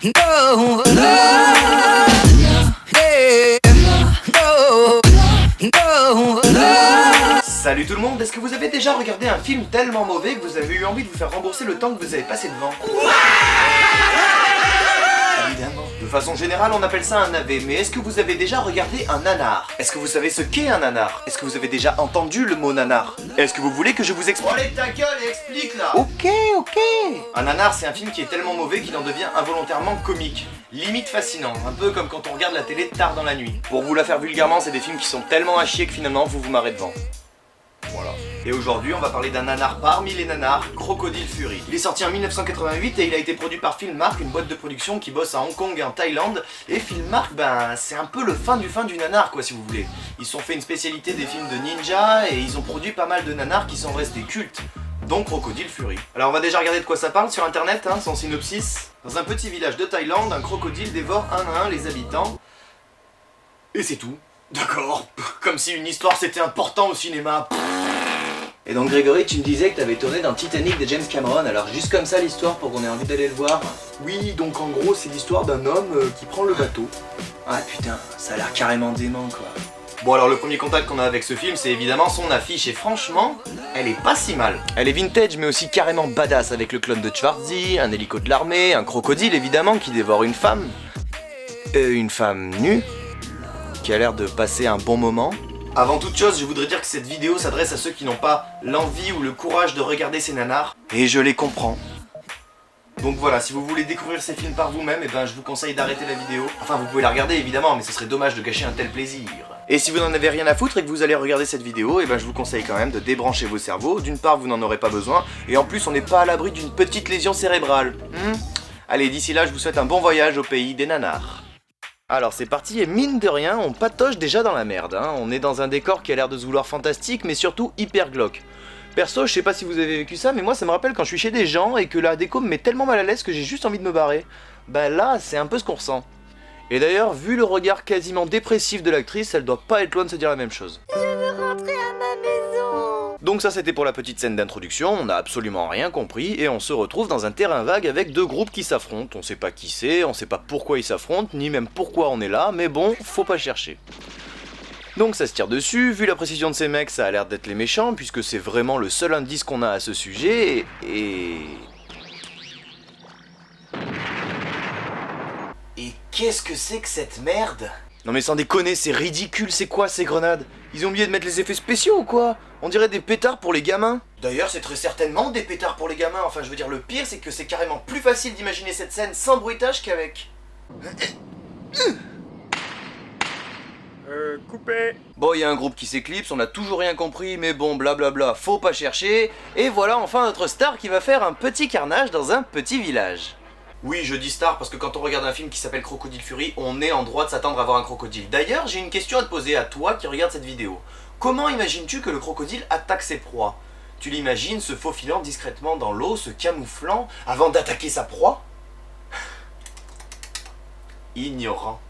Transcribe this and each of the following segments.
No, no, yeah, no, no, no. Salut tout le monde, est-ce que vous avez déjà regardé un film tellement mauvais que vous avez eu envie de vous faire rembourser le temps que vous avez passé devant? Évidemment. De façon générale, on appelle ça un navet, mais est-ce que vous avez déjà regardé un nanar? Est-ce que vous savez ce qu'est un nanar? Est-ce que vous avez déjà entendu le mot nanar? Est-ce que vous voulez que je vous explique? Allez ta gueule et explique là. Ok. Un nanar, c'est un film qui est tellement mauvais qu'il en devient involontairement comique. Limite fascinant, un peu comme quand on regarde la télé tard dans la nuit. Pour vous la faire vulgairement, c'est des films qui sont tellement à chier que finalement vous vous marrez devant. Voilà. Et aujourd'hui, on va parler d'un nanar parmi les nanars, Crocodile Fury. Il est sorti en 1988 et il a été produit par Filmark, une boîte de production qui bosse à Hong Kong et en Thaïlande. Et Filmark, ben, c'est un peu le fin du nanar, quoi, si vous voulez. Ils se sont fait une spécialité des films de ninja et ils ont produit pas mal de nanars qui sont restés cultes, dont Crocodile Fury. Alors on va déjà regarder de quoi ça parle sur internet, hein, son synopsis. Dans un petit village de Thaïlande, un crocodile dévore un à un les habitants. Et c'est tout. D'accord. Comme si une histoire c'était important au cinéma. Et donc Grégory, tu me disais que t'avais tourné dans Titanic de James Cameron, alors juste comme ça l'histoire pour qu'on ait envie d'aller le voir? Oui, donc en gros c'est l'histoire d'un homme qui prend le bateau. Ah putain, ça a l'air carrément dément quoi. Bon alors le premier contact qu'on a avec ce film c'est évidemment son affiche et franchement, elle est pas si mal. Elle est vintage mais aussi carrément badass avec le clone de Schwarzy, un hélico de l'armée, un crocodile évidemment qui dévore une femme nue, qui a l'air de passer un bon moment. Avant toute chose, je voudrais dire que cette vidéo s'adresse à ceux qui n'ont pas l'envie ou le courage de regarder ces nanars, et je les comprends. Donc voilà, si vous voulez découvrir ces films par vous-même, et ben je vous conseille d'arrêter la vidéo. Enfin, vous pouvez la regarder évidemment, mais ce serait dommage de gâcher un tel plaisir. Et si vous n'en avez rien à foutre et que vous allez regarder cette vidéo, et ben je vous conseille quand même de débrancher vos cerveaux. D'une part, vous n'en aurez pas besoin, et en plus, on n'est pas à l'abri d'une petite lésion cérébrale. Allez, d'ici là, je vous souhaite un bon voyage au pays des nanars. Alors c'est parti et mine de rien, on patoche déjà dans la merde, hein. On est dans un décor qui a l'air de se vouloir fantastique mais surtout hyper glauque. Perso, je sais pas si vous avez vécu ça, mais moi ça me rappelle quand je suis chez des gens et que la déco me met tellement mal à l'aise que j'ai juste envie de me barrer. Bah là, c'est un peu ce qu'on ressent. Et d'ailleurs, vu le regard quasiment dépressif de l'actrice, elle doit pas être loin de se dire la même chose. Je veux rentrer à ma maison. Donc ça c'était pour la petite scène d'introduction, on n'a absolument rien compris et on se retrouve dans un terrain vague avec deux groupes qui s'affrontent. On sait pas qui c'est, on sait pas pourquoi ils s'affrontent, ni même pourquoi on est là, mais bon, faut pas chercher. Donc ça se tire dessus, vu la précision de ces mecs, ça a l'air d'être les méchants, puisque c'est vraiment le seul indice qu'on a à ce sujet, et qu'est-ce que c'est que cette merde? Non mais sans déconner, c'est ridicule, c'est quoi ces grenades? Ils ont oublié de mettre les effets spéciaux ou quoi? On dirait des pétards pour les gamins. D'ailleurs c'est très certainement des pétards pour les gamins, enfin je veux dire le pire c'est que c'est carrément plus facile d'imaginer cette scène sans bruitage qu'avec... Coupé. Bon, il y a un groupe qui s'éclipse, on a toujours rien compris, mais bon, blablabla, faut pas chercher. Et voilà enfin notre star qui va faire un petit carnage dans un petit village. Oui, je dis star parce que quand on regarde un film qui s'appelle Crocodile Fury, on est en droit de s'attendre à voir un crocodile. D'ailleurs, j'ai une question à te poser à toi qui regarde cette vidéo. Comment imagines-tu que le crocodile attaque ses proies? Tu l'imagines se faufilant discrètement dans l'eau, se camouflant, avant d'attaquer sa proie? Ignorant.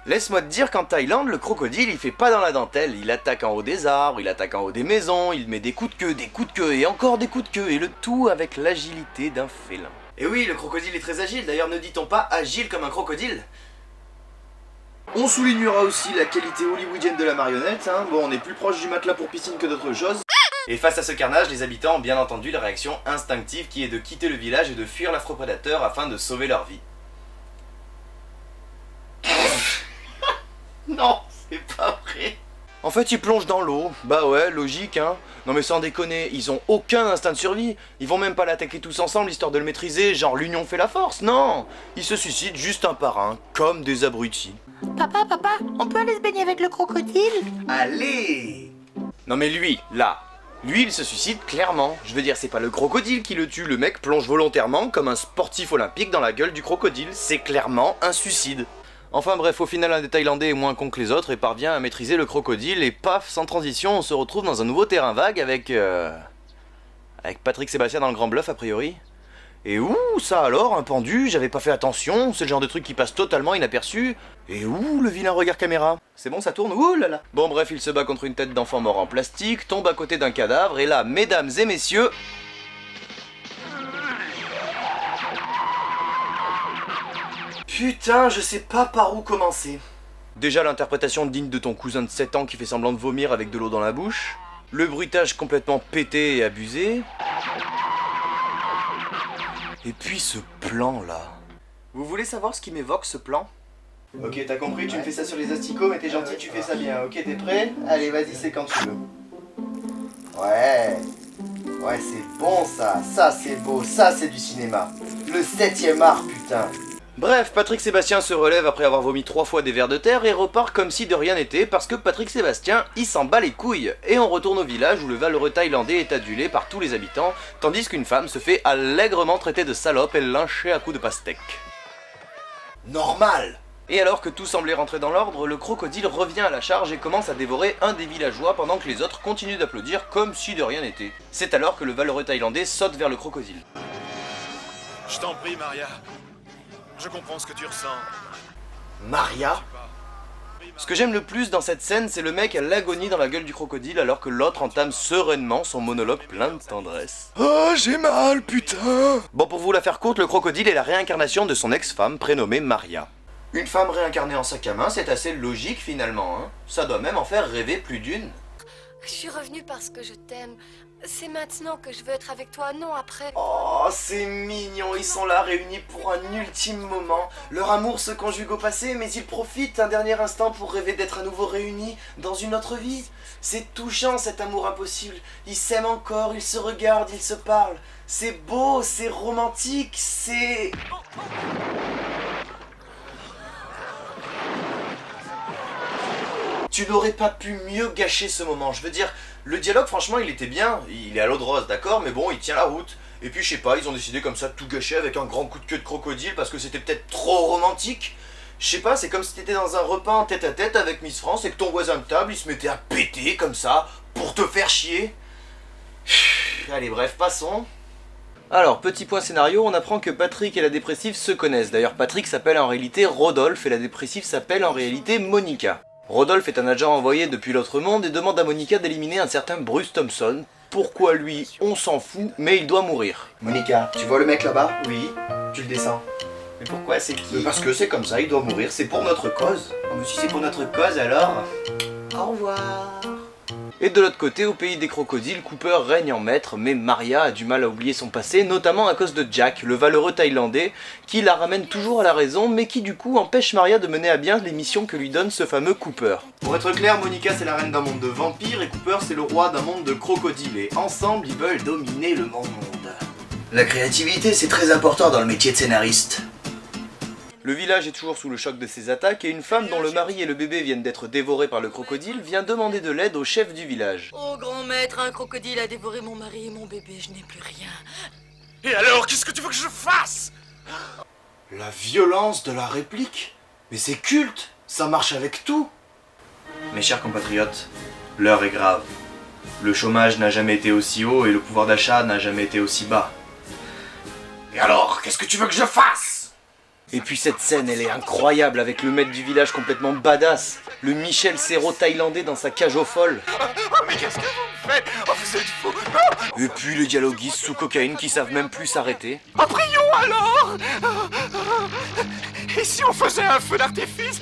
Laisse-moi te dire qu'en Thaïlande, le crocodile il fait pas dans la dentelle, il attaque en haut des arbres, il attaque en haut des maisons, il met des coups de queue et encore des coups de queue, et le tout avec l'agilité d'un félin. Et oui, le crocodile est très agile, d'ailleurs ne dit-on pas agile comme un crocodile? On soulignera aussi la qualité hollywoodienne de la marionnette, hein. Bon on est plus proche du matelas pour piscine que d'autres choses. Et face à ce carnage, les habitants ont bien entendu la réaction instinctive qui est de quitter le village et de fuir l'affreux prédateur afin de sauver leur vie. Non, c'est pas vrai. En fait, ils plongent dans l'eau. Bah ouais, logique, hein. Non mais sans déconner, ils ont aucun instinct de survie. Ils vont même pas l'attaquer tous ensemble histoire de le maîtriser, genre l'union fait la force, non. Ils se suicident juste un par un, comme des abrutis. Papa, on peut aller se baigner avec le crocodile? Allez. Non mais lui, là, lui il se suicide clairement. Je veux dire, c'est pas le crocodile qui le tue, le mec plonge volontairement comme un sportif olympique dans la gueule du crocodile. C'est clairement un suicide. Enfin bref, au final un des Thaïlandais est moins con que les autres et parvient à maîtriser le crocodile et paf, sans transition, on se retrouve dans un nouveau terrain vague avec Patrick Sébastien dans le Grand Bluff a priori. Et ouh, ça alors, un pendu, j'avais pas fait attention, c'est le genre de truc qui passe totalement inaperçu. Et ouh, le vilain regard caméra. C'est bon, ça tourne, ouh là là. Bon bref, il se bat contre une tête d'enfant mort en plastique, tombe à côté d'un cadavre, et là, mesdames et messieurs... Putain, je sais pas par où commencer. Déjà l'interprétation digne de ton cousin de 7 ans qui fait semblant de vomir avec de l'eau dans la bouche. Le bruitage complètement pété et abusé. Et puis ce plan là. Vous voulez savoir ce qui m'évoque ce plan? Ok, t'as compris, tu me fais ça sur les asticots, mais t'es gentil, tu fais ça bien. Ok, t'es prêt? Allez, vas-y, c'est quand tu veux. Ouais. Ouais, c'est bon ça. Ça, c'est beau. Ça, c'est du cinéma. Le 7e art, putain. Bref, Patrick Sébastien se relève après avoir vomi 3 fois des vers de terre et repart comme si de rien n'était parce que Patrick Sébastien, il s'en bat les couilles. Et on retourne au village où le valeureux thaïlandais est adulé par tous les habitants, tandis qu'une femme se fait allègrement traiter de salope et lynchée à coups de pastèque. Normal. Et alors que tout semblait rentrer dans l'ordre, le crocodile revient à la charge et commence à dévorer un des villageois pendant que les autres continuent d'applaudir comme si de rien n'était. C'est alors que le valeureux thaïlandais saute vers le crocodile. Je t'en prie, Maria. Je comprends ce que tu ressens. Maria? Ce que j'aime le plus dans cette scène, c'est le mec à l'agonie dans la gueule du crocodile alors que l'autre entame sereinement son monologue plein de tendresse. Oh, j'ai mal, putain! Bon, pour vous la faire courte, le crocodile est la réincarnation de son ex-femme prénommée Maria. Une femme réincarnée en sac à main, c'est assez logique finalement, hein. Ça doit même en faire rêver plus d'une. Je suis revenue parce que je t'aime. C'est maintenant que je veux être avec toi, non après. Oh, c'est mignon, ils sont là réunis pour un ultime moment. Leur amour se conjugue au passé, mais ils profitent un dernier instant pour rêver d'être à nouveau réunis dans une autre vie. C'est touchant cet amour impossible. Ils s'aiment encore, ils se regardent, ils se parlent. C'est beau, c'est romantique, c'est... Tu n'aurais pas pu mieux gâcher ce moment, je veux dire, le dialogue franchement il était bien, il est à l'eau de rose d'accord, mais bon il tient la route. Et puis je sais pas, ils ont décidé comme ça de tout gâcher avec un grand coup de queue de crocodile parce que c'était peut-être trop romantique. Je sais pas, c'est comme si t'étais dans un repas en tête à tête avec Miss France et que ton voisin de table il se mettait à péter comme ça pour te faire chier. Allez bref, passons. Alors, petit point scénario, on apprend que Patrick et la dépressive se connaissent. D'ailleurs Patrick s'appelle en réalité Rodolphe et la dépressive s'appelle en réalité Monica. Rodolphe est un agent envoyé depuis l'autre monde et demande à Monica d'éliminer un certain Bruce Thompson. Pourquoi lui, on s'en fout, mais il doit mourir. Monica, tu vois le mec là-bas? Oui. Tu le descends. Mais pourquoi c'est qui? Parce que c'est comme ça, il doit mourir, c'est pour notre cause. Oh, mais si c'est pour notre cause alors... Au revoir. Et de l'autre côté, au pays des crocodiles, Cooper règne en maître, mais Maria a du mal à oublier son passé, notamment à cause de Jack, le valeureux thaïlandais, qui la ramène toujours à la raison, mais qui du coup empêche Maria de mener à bien les missions que lui donne ce fameux Cooper. Pour être clair, Monica c'est la reine d'un monde de vampires et Cooper c'est le roi d'un monde de crocodiles, et ensemble ils veulent dominer le monde. La créativité c'est très important dans le métier de scénariste. Le village est toujours sous le choc de ces attaques et une femme dont le mari et le bébé viennent d'être dévorés par le crocodile vient demander de l'aide au chef du village. Oh grand maître, un crocodile a dévoré mon mari et mon bébé, je n'ai plus rien. Et alors, qu'est-ce que tu veux que je fasse? La violence de la réplique? Mais c'est culte, ça marche avec tout. Mes chers compatriotes, l'heure est grave. Le chômage n'a jamais été aussi haut et le pouvoir d'achat n'a jamais été aussi bas. Et alors, qu'est-ce que tu veux que je fasse? Et puis cette scène, elle est incroyable avec le maître du village complètement badass, le Michel Serrault thaïlandais dans sa cage aux folles. Oh, mais qu'est-ce que vous me faites? Oh, vous êtes fous! Et puis les dialoguistes sous cocaïne qui savent même plus s'arrêter. Oh, prions alors! Et si on faisait un feu d'artifice?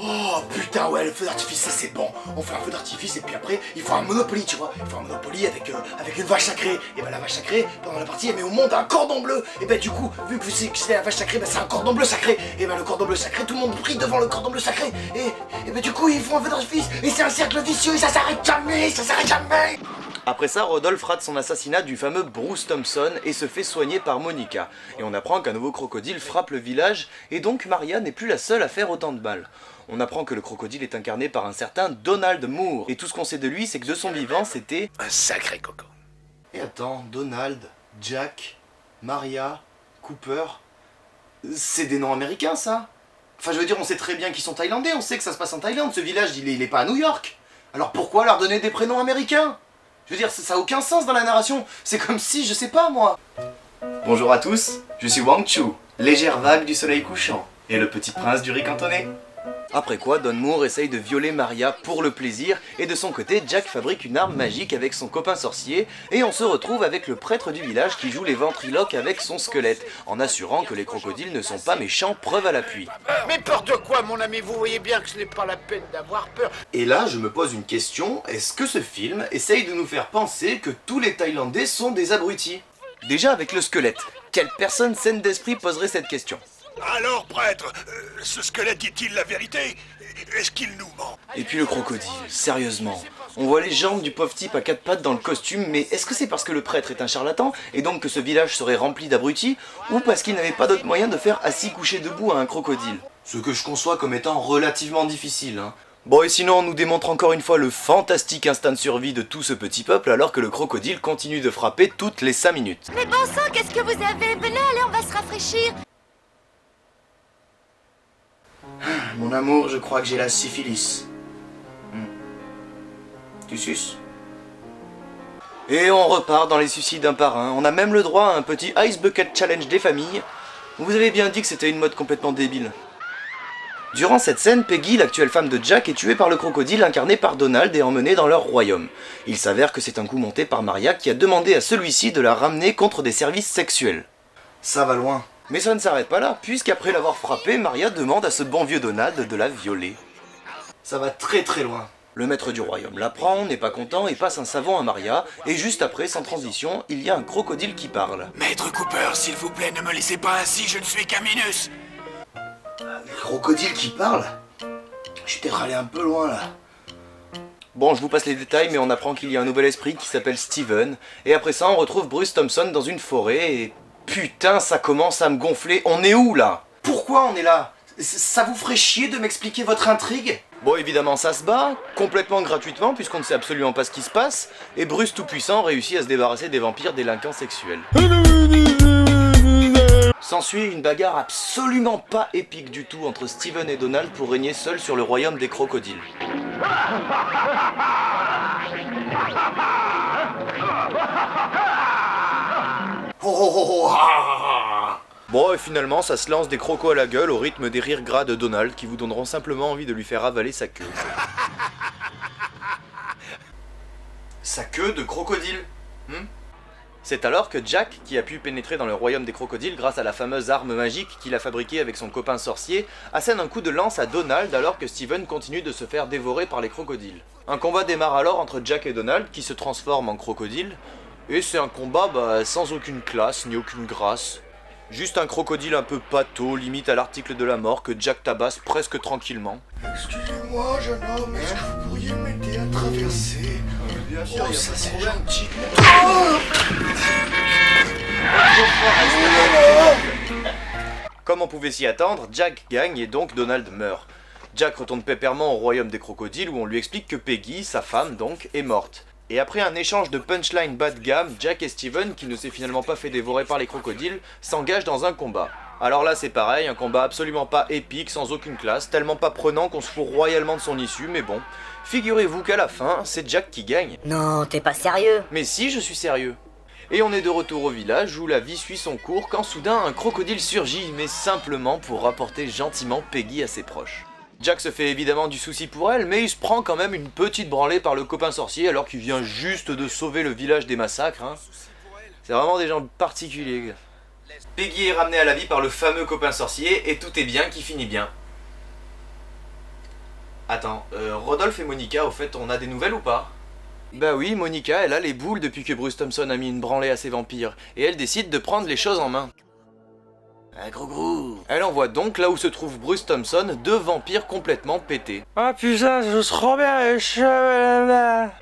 Oh putain ouais, le feu d'artifice ça c'est bon. On fait un feu d'artifice et puis après il faut un Monopoly, tu vois. Il faut un Monopoly avec une vache sacrée. Et ben la vache sacrée, pendant la partie elle met au monde un cordon bleu. Et ben du coup, vu que c'est la vache sacrée, ben c'est un cordon bleu sacré. Et ben le cordon bleu sacré, tout le monde prie devant le cordon bleu sacré. Et ben du coup ils font un feu d'artifice. Et c'est un cercle vicieux et ça s'arrête jamais, ça s'arrête jamais. Après ça, Rodolphe rate son assassinat du fameux Bruce Thompson et se fait soigner par Monica. Et on apprend qu'un nouveau crocodile frappe le village et donc Maria n'est plus la seule à faire autant de balles. On apprend que le crocodile est incarné par un certain Donald Moore. Et tout ce qu'on sait de lui, c'est que de son vivant, c'était... Un sacré coco. Et attends, Donald, Jack, Maria, Cooper... C'est des noms américains, ça? Enfin, je veux dire, on sait très bien qu'ils sont thaïlandais, on sait que ça se passe en Thaïlande, ce village, il est pas à New York. Alors pourquoi leur donner des prénoms américains? Je veux dire, ça a aucun sens dans la narration. C'est comme si, je sais pas, moi... Bonjour à tous, je suis Wang Chu, légère vague du soleil couchant, et le petit prince du riz cantonné. Après quoi, Don Moore essaye de violer Maria pour le plaisir, et de son côté, Jack fabrique une arme magique avec son copain sorcier, et on se retrouve avec le prêtre du village qui joue les ventriloques avec son squelette, en assurant que les crocodiles ne sont pas méchants, preuve à l'appui. Mais peur de quoi, mon ami? Vous voyez bien que ce n'est pas la peine d'avoir peur. Et là, je me pose une question, est-ce que ce film essaye de nous faire penser que tous les Thaïlandais sont des abrutis? Déjà avec le squelette, quelle personne saine d'esprit poserait cette question? Alors, prêtre, ce squelette dit-il la vérité? Est-ce qu'il nous ment? Et puis le crocodile, sérieusement. On voit les jambes du pauvre type à quatre pattes dans le costume, mais est-ce que c'est parce que le prêtre est un charlatan, et donc que ce village serait rempli d'abrutis, ou parce qu'il n'avait pas d'autre moyen de faire assis couché debout à un crocodile? Ce que je conçois comme étant relativement difficile, hein. Bon, et sinon on nous démontre encore une fois le fantastique instinct de survie de tout ce petit peuple, alors que le crocodile continue de frapper toutes les 5 minutes. Mais bon sang, qu'est-ce que vous avez? Venez, allez, on va se rafraîchir. Mon amour, je crois que j'ai la syphilis. Tu suces? Et on repart dans les suicides un par un. On a même le droit à un petit Ice Bucket Challenge des familles. Vous avez bien dit que c'était une mode complètement débile. Durant cette scène, Peggy, l'actuelle femme de Jack, est tuée par le crocodile incarné par Donald et emmenée dans leur royaume. Il s'avère que c'est un coup monté par Maria qui a demandé à celui-ci de la ramener contre des services sexuels. Ça va loin. Mais ça ne s'arrête pas là, puisqu'après l'avoir frappée, Maria demande à ce bon vieux Donald de la violer. Ça va très très loin. Le maître du royaume l'apprend, n'est pas content et passe un savon à Maria, et juste après, sans transition, il y a un crocodile qui parle. Maître Cooper, s'il vous plaît, ne me laissez pas ainsi, je ne suis qu'un minus. Crocodile qui parle? Je suis peut-être allé un peu loin là. Bon, je vous passe les détails, mais on apprend qu'il y a un nouvel esprit qui s'appelle Steven, et après ça, on retrouve Bruce Thompson dans une forêt, et putain, ça commence à me gonfler. On est où là? Pourquoi on est là? Ça vous ferait chier de m'expliquer votre intrigue? Bon, évidemment, ça se bat, complètement gratuitement, puisqu'on ne sait absolument pas ce qui se passe, et Bruce Tout-Puissant réussit à se débarrasser des vampires délinquants sexuels. S'ensuit une bagarre absolument pas épique du tout entre Steven et Donald pour régner seul sur le royaume des crocodiles. Bon, et finalement, ça se lance des crocos à la gueule au rythme des rires gras de Donald qui vous donneront simplement envie de lui faire avaler sa queue. Sa queue de crocodile. C'est alors que Jack, qui a pu pénétrer dans le royaume des crocodiles grâce à la fameuse arme magique qu'il a fabriquée avec son copain sorcier, assène un coup de lance à Donald alors que Steven continue de se faire dévorer par les crocodiles. Un combat démarre alors entre Jack et Donald qui se transforment en crocodiles, et c'est un combat sans aucune classe ni aucune grâce. Juste un crocodile un peu pâteau, limite à l'article de la mort, que Jack tabasse presque tranquillement. Excusez-moi, jeune homme, est-ce que vous pourriez m'aider à traverser? Bien sûr, Oh, ça c'est gentil. Comme on pouvait s'y attendre, Jack gagne et donc Donald meurt. Jack retourne pépèrement au royaume des crocodiles où on lui explique que Peggy, sa femme donc, est morte. Et après un échange de punchline bas de gamme, Jack et Steven, qui ne s'est finalement pas fait dévorer par les crocodiles, s'engagent dans un combat. Alors là c'est pareil, un combat absolument pas épique, sans aucune classe, tellement pas prenant qu'on se fout royalement de son issue, mais bon. Figurez-vous qu'à la fin, c'est Jack qui gagne. Non, t'es pas sérieux. Mais si, je suis sérieux. Et on est de retour au village où la vie suit son cours quand soudain un crocodile surgit, mais simplement pour rapporter gentiment Peggy à ses proches. Jack se fait évidemment du souci pour elle, mais il se prend quand même une petite branlée par le copain sorcier alors qu'il vient juste de sauver le village des massacres. C'est vraiment des gens particuliers. Peggy est ramenée à la vie par le fameux copain sorcier et tout est bien qui finit bien. Attends, Rodolphe et Monica, au fait, on a des nouvelles ou pas? Bah oui, Monica, elle a les boules depuis que Bruce Thompson a mis une branlée à ses vampires, et elle décide de prendre les choses en main. Ah, gros. Elle envoie donc là où se trouve Bruce Thompson 2 vampires complètement pétés. Ah putain, je trop bien.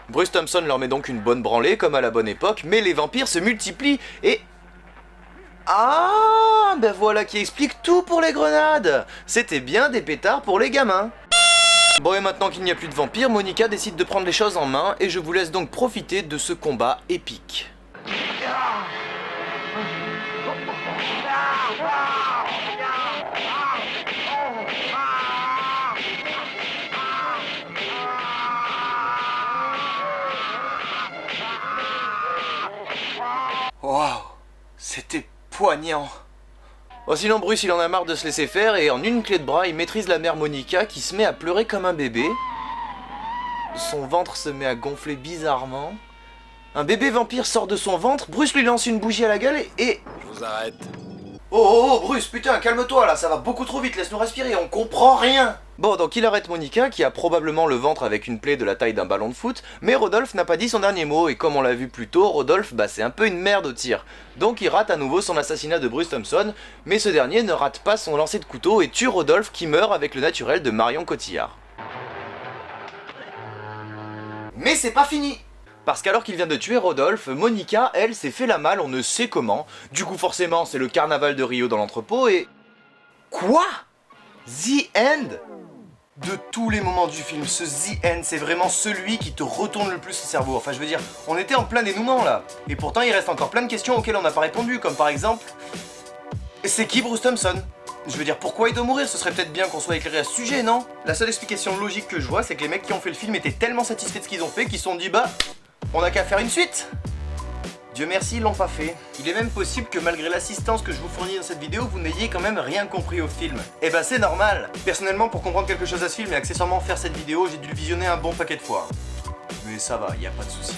Bruce Thompson leur met donc une bonne branlée comme à la bonne époque, mais les vampires se multiplient et... Ah, ben voilà qui explique tout pour les grenades. C'était bien des pétards pour les gamins. Bon, et maintenant qu'il n'y a plus de vampires, Monica décide de prendre les choses en main et je vous laisse donc profiter de ce combat épique. Waouh, c'était poignant. Oh, sinon Bruce il en a marre de se laisser faire et en une clé de bras il maîtrise la mère Monica qui se met à pleurer comme un bébé. Son ventre se met à gonfler bizarrement. Un bébé vampire sort de son ventre, Bruce lui lance une bougie à la gueule et... Je vous arrête. Oh Bruce, putain, calme-toi là, ça va beaucoup trop vite, laisse-nous respirer, on comprend rien. Bon, donc il arrête Monica, qui a probablement le ventre avec une plaie de la taille d'un ballon de foot, mais Rodolphe n'a pas dit son dernier mot, et comme on l'a vu plus tôt, Rodolphe, c'est un peu une merde au tir. Donc il rate à nouveau son assassinat de Bruce Thompson, mais ce dernier ne rate pas son lancer de couteau et tue Rodolphe qui meurt avec le naturel de Marion Cotillard. Mais c'est pas fini! Parce qu'alors qu'il vient de tuer Rodolphe, Monica, elle, s'est fait la malle, on ne sait comment. Du coup, forcément, c'est le carnaval de Rio dans l'entrepôt et... Quoi? The End? De tous les moments du film, ce The End, c'est vraiment celui qui te retourne le plus le cerveau. Enfin, je veux dire, on était en plein dénouement, là. Et pourtant, il reste encore plein de questions auxquelles on n'a pas répondu, comme par exemple... C'est qui Bruce Thompson? Je veux dire, pourquoi il doit mourir? Ce serait peut-être bien qu'on soit éclairé à ce sujet, non? La seule explication logique que je vois, c'est que les mecs qui ont fait le film étaient tellement satisfaits de ce qu'ils ont fait qu'ils se sont dit, on n'a qu'à faire une suite. Dieu merci, ils l'ont pas fait. Il est même possible que malgré l'assistance que je vous fournis dans cette vidéo, vous n'ayez quand même rien compris au film. Et c'est normal. Personnellement, pour comprendre quelque chose à ce film et accessoirement faire cette vidéo, j'ai dû le visionner un bon paquet de fois. Mais ça va, y a pas de souci.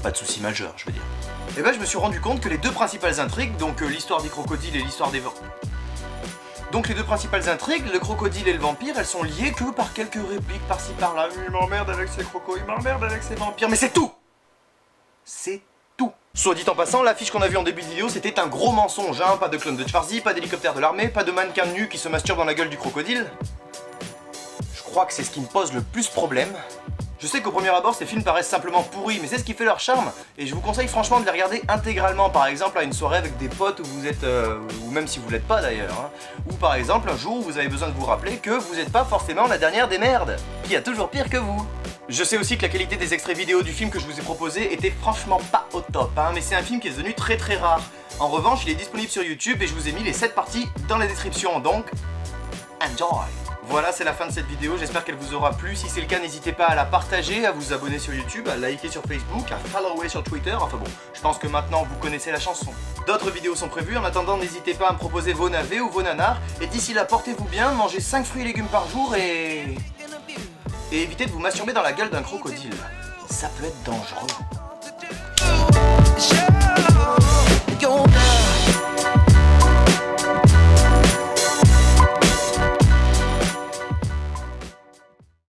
Pas de souci majeur, je veux dire. Et je me suis rendu compte que les deux principales intrigues, donc l'histoire des crocodiles et l'histoire des vampires... Donc les deux principales intrigues, le crocodile et le vampire, elles sont liées que par quelques répliques par-ci par-là. Il m'emmerde avec ses crocos, il m'emmerde avec ses vampires, mais c'est tout! C'est tout! Soit dit en passant, l'affiche qu'on a vue en début de vidéo, c'était un gros mensonge, hein. Pas de clone de Schwarzy, pas d'hélicoptère de l'armée, pas de mannequin nu qui se masturbe dans la gueule du crocodile. Je crois que c'est ce qui me pose le plus problème. Je sais qu'au premier abord ces films paraissent simplement pourris, mais c'est ce qui fait leur charme, et je vous conseille franchement de les regarder intégralement, par exemple à une soirée avec des potes où vous êtes, ou même si vous l'êtes pas d'ailleurs, hein. Ou par exemple un jour où vous avez besoin de vous rappeler que vous n'êtes pas forcément la dernière des merdes, qui a toujours pire que vous. Je sais aussi que la qualité des extraits vidéo du film que je vous ai proposé était franchement pas au top, hein, mais c'est un film qui est devenu très très rare. En revanche, il est disponible sur YouTube et je vous ai mis les 7 parties dans la description, donc enjoy! Voilà, c'est la fin de cette vidéo, j'espère qu'elle vous aura plu. Si c'est le cas, n'hésitez pas à la partager, à vous abonner sur YouTube, à liker sur Facebook, à follower sur Twitter. Enfin bon, je pense que maintenant vous connaissez la chanson. D'autres vidéos sont prévues, en attendant n'hésitez pas à me proposer vos navets ou vos nanars. Et d'ici là, portez-vous bien, mangez 5 fruits et légumes par jour et évitez de vous masturber dans la gueule d'un crocodile. Ça peut être dangereux.